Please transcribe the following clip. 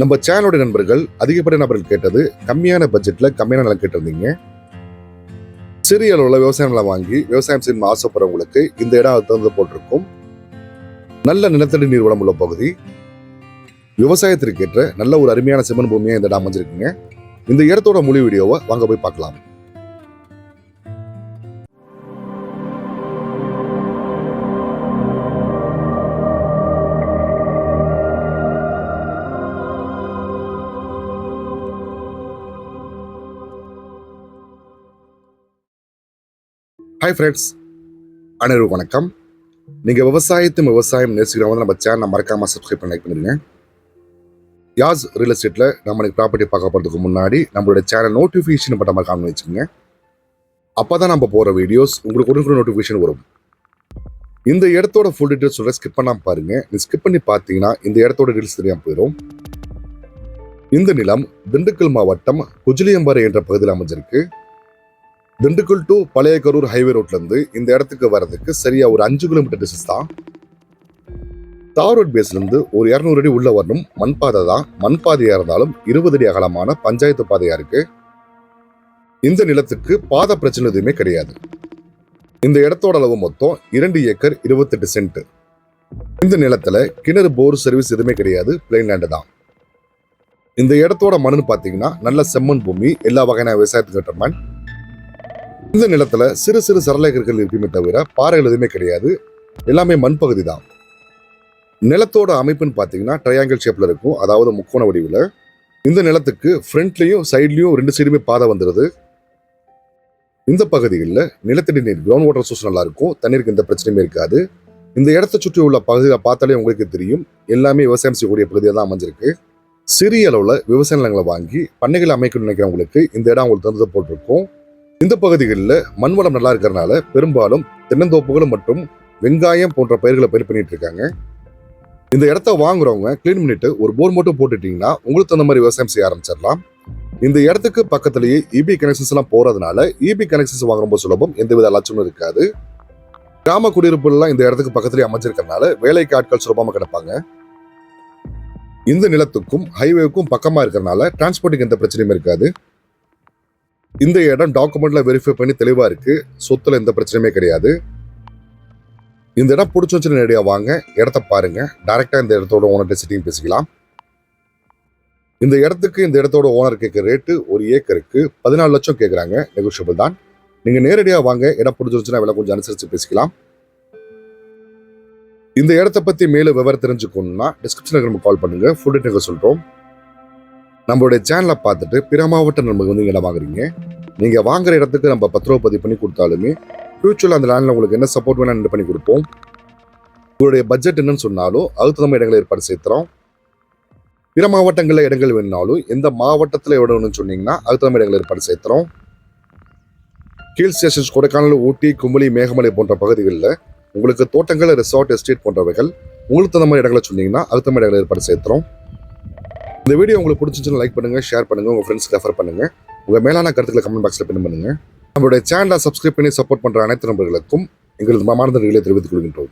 நம்ம சேனலோட நண்பர்கள் அதிகப்பட்ட நபர்கள் கேட்டது கம்மியான பட்ஜெட்ல கம்மியான நிலம் கேட்டிருந்தீங்க. சிறிய அளவுல விவசாய நிலம் வாங்கி விவசாயம் செய்யும் ஆசைப்படுறவங்களுக்கு இந்த இடம் தகுந்த போட்டிருக்கும். நல்ல நிலத்தடி நீர் வளம் உள்ள பகுதி, விவசாயத்திற்கு ஏற்ற நல்ல ஒரு அருமையான செம்மண் பூமியா இந்த இடம் அமைஞ்சிருக்குங்க. இந்த இடத்தோட முழு வீடியோவை வாங்க போய் பார்க்கலாம். ஹாய் ஃப்ரெண்ட்ஸ், அனைவருக்கும் வணக்கம். நீங்கள் விவசாயம் நேசிக்கிறவங்க நம்ம சேனலை மறக்காமல் சப்ஸ்கிரைப் பண்ணி லைக் பண்ணிடுங்க. யாஸ் ரியல் எஸ்டேட்டில் நம்ம இன்னைக்கு ப்ராப்பர்ட்டி பார்க்க போகிறதுக்கு முன்னாடி நம்மளோட சேனல் நோட்டிஃபிகேஷன் பட்ட மாதிரி காண வச்சுக்கோங்க. அப்போ தான் நம்ம போகிற வீடியோஸ் உங்களுக்கு உடனுக்குடன் நோட்டிஃபிகேஷன் வரும். இந்த இடத்தோட ஃபுல் டீட்டெயில்ஸ் சொல்ல ஸ்கிப் பண்ணாமல் பாருங்கள். நீ ஸ்கிப் பண்ணி பார்த்தீங்கன்னா இந்த இடத்தோட டீட்டெயில்ஸ் தெரியாமல் போயிடும். இந்த நிலம் திண்டுக்கல் மாவட்டம் குஜிலியம்பாறை என்ற பகுதியில் அமைஞ்சிருக்கு. திண்டுக்கல் டு பழைய கரூர் ஹைவே ரோட்ல இருந்து இந்த இடத்துக்கு வர்றதுக்கு சரியா ஒரு 5 கிலோமீட்டர் டிஸ்டன்ஸ் தான். தார் ரோட் பேஸ்ல இருந்து ஒரு 200 அடி உள்ள வரணும். மண்பாதை தான். மண்பாதையா இருந்தாலும் 20 அடி அகலமான பஞ்சாயத்து பாதையா இருக்கு. இந்த நிலத்துக்கு பாதை பிரச்சனை எதுவுமே கிடையாது. இந்த இடத்தோட அளவு மொத்தம் 2 ஏக்கர் 28 சென்ட். இந்த நிலத்துல கிணறு போர் சர்வீஸ் எதுவுமே கிடையாது. பிளைன் லேண்டு தான். இந்த இடத்தோட மண்ணுன்னு பாத்தீங்கன்னா நல்ல செம்மண் பூமி, எல்லா வகையான விவசாயத்துக்கு ஏற்ற மண். இந்த நிலத்துல சிறு சிறு சரளகர்கள் இருக்குமே தவிர பாறைகள் எதுவுமே கிடையாது. எல்லாமே மண் பகுதி தான். நிலத்தோட அமைப்புன்னு பாத்தீங்கன்னா ட்ரையாங்கிள் ஷேப்ல இருக்கும், அதாவது முக்கோண வடிவில். இந்த நிலத்துக்கு ஃப்ரண்ட்லயும் சைட்லயும் 2 சைடுமே பாதை வந்துடுது. இந்த பகுதிகளில் நிலத்தடி நீர் கிரவுண்ட் வாட்டர் சோர்ஸ் நல்லா இருக்கும். தண்ணீருக்கு எந்த பிரச்சனையுமே இருக்காது. இந்த இடத்தை சுற்றி உள்ள பகுதியை பார்த்தாலே உங்களுக்கு தெரியும், எல்லாமே விவசாயம் செய்யக்கூடிய பகுதியாக தான் அமைஞ்சிருக்கு. சிறிய அளவுல விவசாய நிலங்களை வாங்கி பண்ணைகளை அமைக்கணும்னு நினைக்கிறவங்களுக்கு இந்த இடம் உங்களுக்கு தகுந்த போட்டிருக்கும். இந்த பகுதிகளில் மண் வளம் நல்லா இருக்கிறதுனால பெரும்பாலும் தென்னந்தோப்புகளும் மற்றும் வெங்காயம் போன்ற பயிர்களை பயிர் பண்ணிட்டு இருக்காங்க. இந்த இடத்த வாங்குறவங்க கிளீன் பண்ணிட்டு ஒரு போர் மட்டும் போட்டுட்டீங்கன்னா உங்களுக்கு அந்த மாதிரி விவசாயம் செய்ய ஆரம்பிச்சிடலாம். இந்த இடத்துக்கு பக்கத்திலேயே இபி கனெக்ஷன்ஸ் எல்லாம் போறதுனால இபி கனெக்ஷன்ஸ் வாங்க ரொம்ப சுலபம், எந்தவித அலட்சமும் இருக்காது. கிராம குடியிருப்புலாம் இந்த இடத்துக்கு பக்கத்திலேயே அமைஞ்சிருக்கிறதுனால வேலைக்கு ஆட்கள் சுலபமா கிடப்பாங்க. இந்த நிலத்துக்கும் ஹைவேவுக்கும் பக்கமா இருக்கிறதுனால டிரான்ஸ்போர்ட்டுக்கு எந்த பிரச்சனையும் இருக்காது. இந்த இடம் டாக்குமெண்ட்ல வெரிஃபை பண்ணி தெளிவா இருக்கு. சொத்துல எந்த பிரச்சனையுமே கிடையாது. இந்த இடம் பிடிச்சி வச்சு நேரடியா வாங்க, இடத்த பாருங்க. டைரக்டா இந்த இடத்தோட ஓனர் சிட்டிங் பேசிக்கலாம். இந்த இடத்துக்கு இந்த இடத்தோட ஓனர் கேட்கிற ரேட்டு ஒரு ஏக்கருக்கு 14 லட்சம் கேட்குறாங்க. நெகோஷியபிள் தான். நீங்க நேரடியா வாங்க, இடம் பிடிச்சிருச்சுன்னா விலை கொஞ்சம் அனுசரிச்சு பேசிக்கலாம். இந்த இடத்த பத்தி மேலும் விவரம் தெரிஞ்சுக்கணும்னா டிஸ்கிரிப்ஷனுக்கு நம்ம கால் பண்ணுங்க. ஃபுல் டீடைல்ஸ் சொல்றோம். நம்மளுடைய சேனலை பார்த்துட்டு பிற மாவட்ட நண்பர்கள் வந்து இடம் வாங்குறீங்க. நீங்கள் வாங்குற இடத்துக்கு நம்ம 10 ரூபா பதிவு பண்ணி கொடுத்தாலுமே ஃபியூச்சரில் அந்த லேண்டில் உங்களுக்கு என்ன சப்போர்ட் வேணும் பண்ணி கொடுப்போம். உங்களுடைய பட்ஜெட் என்னன்னு சொன்னாலும் அதுக்கு நம்ம இடங்களை ஏற்பாடு செய்கிறோம். பிற மாவட்டங்களில் இடங்கள் வேணுனாலும் எந்த மாவட்டத்தில் இடம் வேணும்னு சொன்னீங்கன்னா அதுக்கு நம்ம இடங்களை ஏற்பாடு செய்கிறோம். ஹில் ஸ்டேஷன்ஸ் கொடைக்கானல், ஊட்டி, கும்பளி, மேகமலை போன்ற பகுதிகளில் உங்களுக்கு தோட்டங்கள், ரெசார்ட், எஸ்டேட் போன்றவைகள் உங்களுக்கு தகுந்த மாதிரி இடங்களை சொன்னீங்கன்னா அதுக்கு நம்ம இடங்களை ஏற்பாடு செய்கிறோம். இந்த வீடியோ உங்களுக்கு பிடிச்சிருந்துச்சுன்னா லைக் பண்ணுங்க, ஷேர் பண்ணுங்க, உங்க ஃப்ரெண்ட்ஸ்க்கு ரெஃபர் பண்ணுங்க. உங்க மேலான கருத்துக்களை கமெண்ட் பாக்ஸ்ல பின் பண்ணுங்க. நம்மளுடைய சேனலை சப்ஸ்கிரைப் பண்ணி சப்போர்ட் பண்ற அனைத்து நண்பர்களுக்கும் எங்களது மனமார்ந்த நன்றிகளை தெரிவித்துக் கொள்கின்றோம்.